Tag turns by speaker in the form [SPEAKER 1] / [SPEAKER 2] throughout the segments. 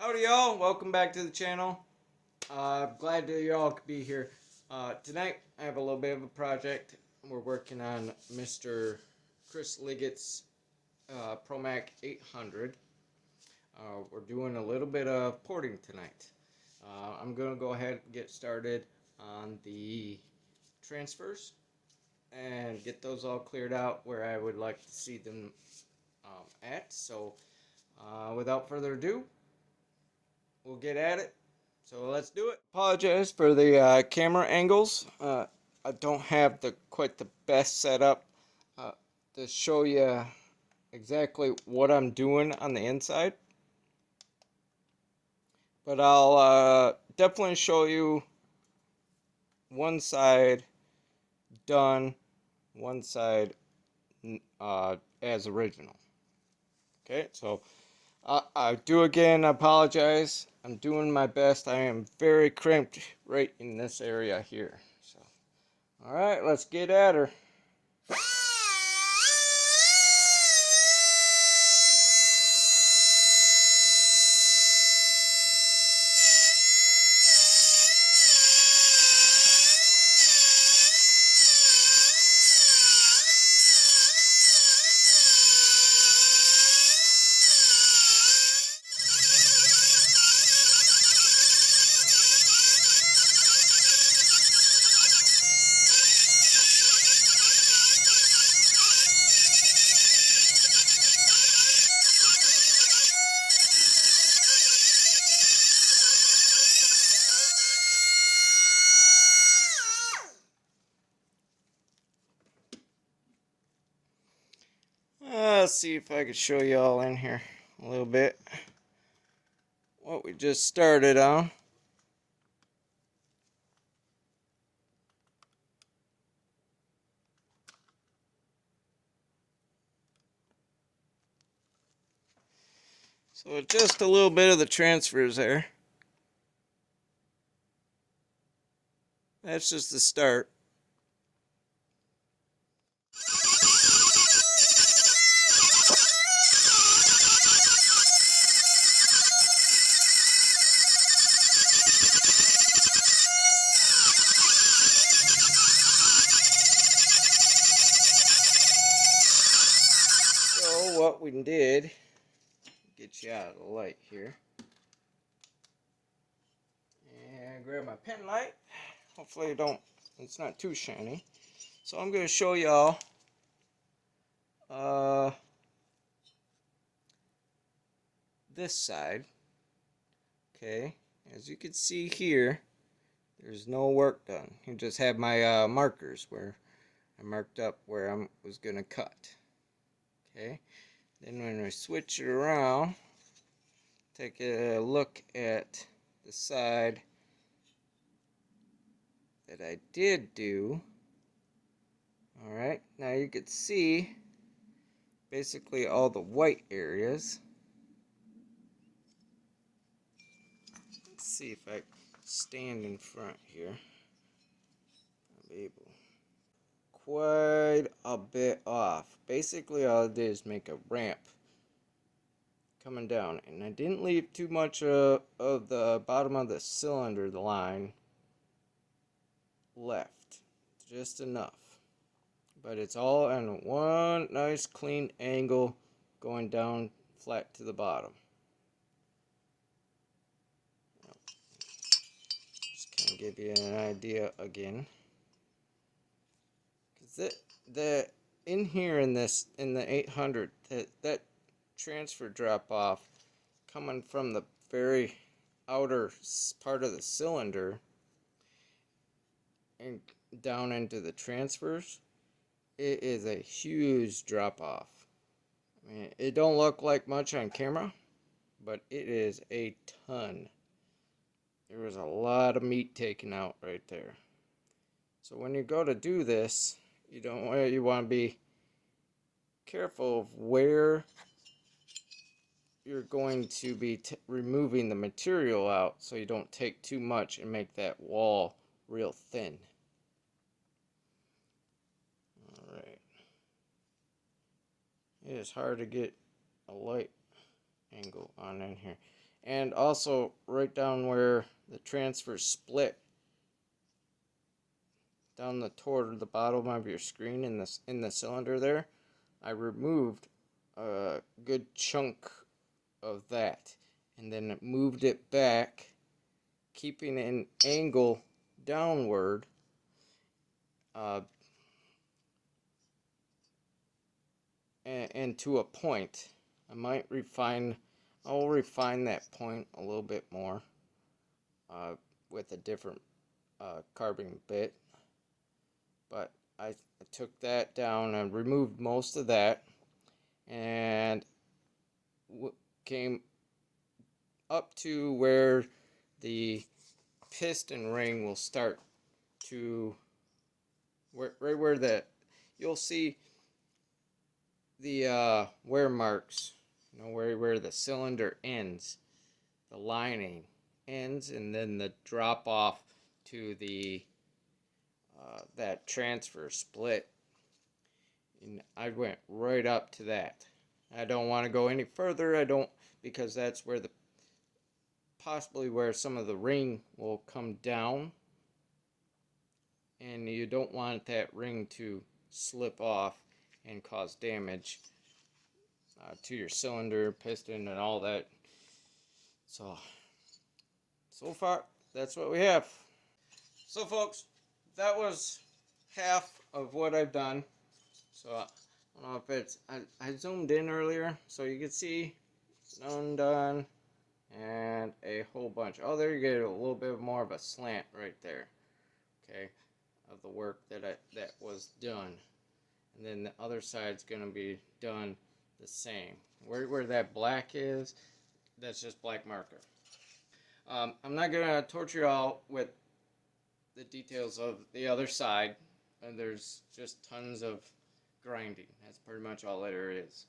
[SPEAKER 1] Howdy y'all, welcome back to the channel. Glad that y'all could be here. Tonight I have a little bit of a project. We're working on Mr. Chris Liggett's ProMac 800. We're doing a little bit of porting tonight. I'm going to go ahead and get started on the transfers and get those all cleared out where I would like to see them at. So without further ado, we'll get at it. So let's do it. Apologize for the camera angles. I don't have quite the best setup uh, to show you exactly what I'm doing on the inside. But I'll definitely show you one side done, one side as original. Okay, so I do again apologize. I'm doing my best. I am very crimped right in this area here. So, all right, let's get at her. Let's see if I can show you all in here a little bit what we just started on. So just a little bit of the transfers there. That's just the start. So what we did, get you out of the light here, and grab my pen light. Hopefully it's not too shiny. So I'm going to show y'all this side. Okay, as you can see here, there's no work done. You just have my markers where I marked up where I was going to cut. Okay, then when we switch it around, take a look at the side that I did do. Alright, now you can see basically all the white areas. Let's see if I stand in front here. I'll be able. Quite a bit off. Basically all I did is make a ramp coming down, and I didn't leave too much of the bottom of the cylinder line left. Just enough. But it's all on one nice clean angle going down flat to the bottom. Just kind of give you an idea again. Because the in here in the 800, that transfer drop off coming from the very outer part of the cylinder and down into the transfers, it is a huge drop off. I mean, it don't look like much on camera, but it is a ton. There was a lot of meat taken out right there. So when you go to do this, you want to be careful of where you're going to be removing the material out, so you don't take too much and make that wall real thin. Alright. It is hard to get a light angle on in here. and also right down where the transfer split, down toward the bottom of your screen in the cylinder there, I removed a good chunk of that, and then moved it back, keeping an angle downward, uh, and to a point. I'll refine that point a little bit more with a different carbon bit. But I took that down and removed most of that, and came up to where the piston ring will start to, right where you'll see the wear marks, where the cylinder ends, the lining ends, and then the drop off to the that transfer split. And I went right up to that. I don't want to go any further. I don't, because that's where possibly where some of the ring will come down, and you don't want that ring to slip off and cause damage to your cylinder, piston, and all that. So far, that's what we have. So folks, that was half of what I've done. So I don't know if it's, I zoomed in earlier so you could see none done and a whole bunch. Oh, there you get a little bit more of a slant right there. Okay, of the work that was done. And then the other side's gonna be done the same. Where that black is, that's just black marker. I'm not gonna torture y'all with the details of the other side. There's just tons of grinding. That's pretty much all there is.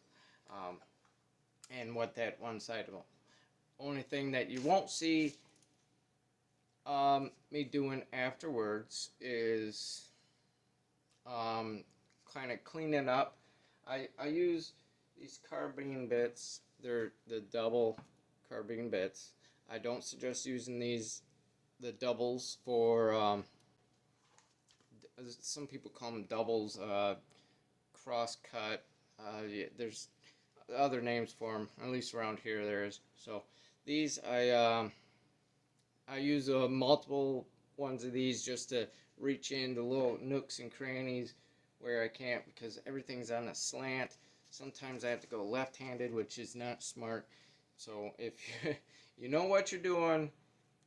[SPEAKER 1] And what that one side will. Only thing that you won't see me doing afterwards is kind of cleaning up. I use these carbine bits. They're the double carbine bits. I don't suggest using the doubles for, some people call them doubles, cross cut. Yeah, there's other names for them, at least around here there is. So these I use multiple ones of these just to reach into little nooks and crannies where I can't, because everything's on a slant. Sometimes I have to go left-handed, which is not smart. So if you know what you're doing,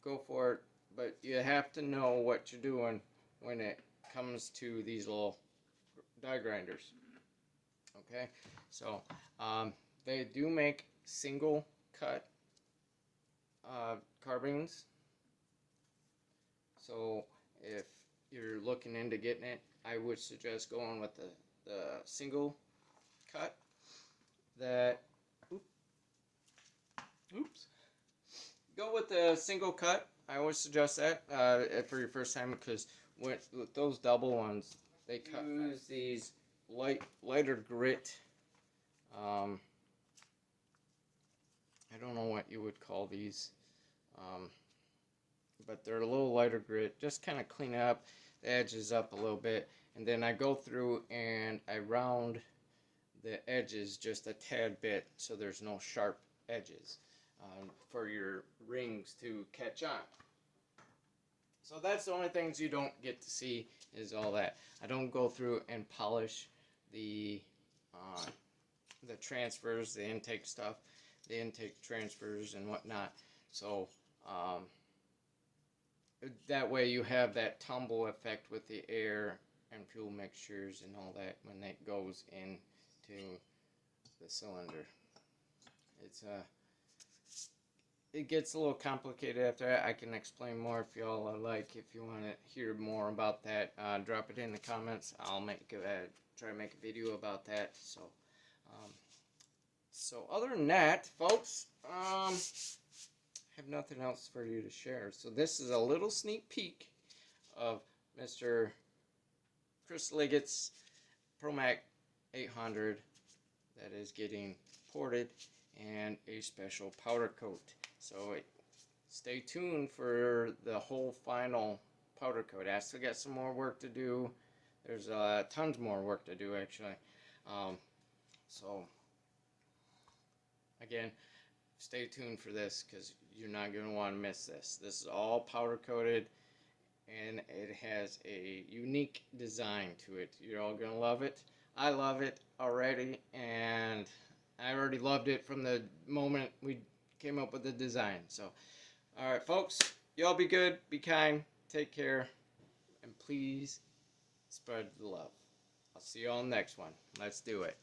[SPEAKER 1] go for it. But you have to know what you're doing when it comes to these little die grinders. Okay, so they do make single cut carbines. So if you're looking into getting it, I would suggest going with the single cut. That oops, go with the single cut. I always suggest that for your first time, because with those double ones, they use these lighter grit. I don't know what you would call these, but they're a little lighter grit. Just kind of clean up the edges up a little bit, and then I go through and I round the edges just a tad bit so there's no sharp edges for your rings to catch on. So that's the only things you don't get to see, is all that. I don't go through and polish the transfers, the intake stuff, the intake transfers and whatnot. So that way you have that tumble effect with the air and fuel mixtures and all that when that goes into the cylinder. It gets a little complicated after that. I can explain more if y'all like. If you want to hear more about that, drop it in the comments. I'll try to make a video about that. So other than that, folks, I have nothing else for you to share. So this is a little sneak peek of Mr. Chris Liggett's ProMac 800 that is getting ported and a special powder coat. So stay tuned for the whole final powder coat. I still got some more work to do. There's tons more work to do actually. So again, stay tuned for this because you're not going to want to miss this. This is all powder coated and it has a unique design to it. You're all going to love it. I love it already, and I already loved it from the moment we came up with the design. So, alright folks, y'all be good, be kind, take care, and please spread the love. I'll see you all next one. Let's do it.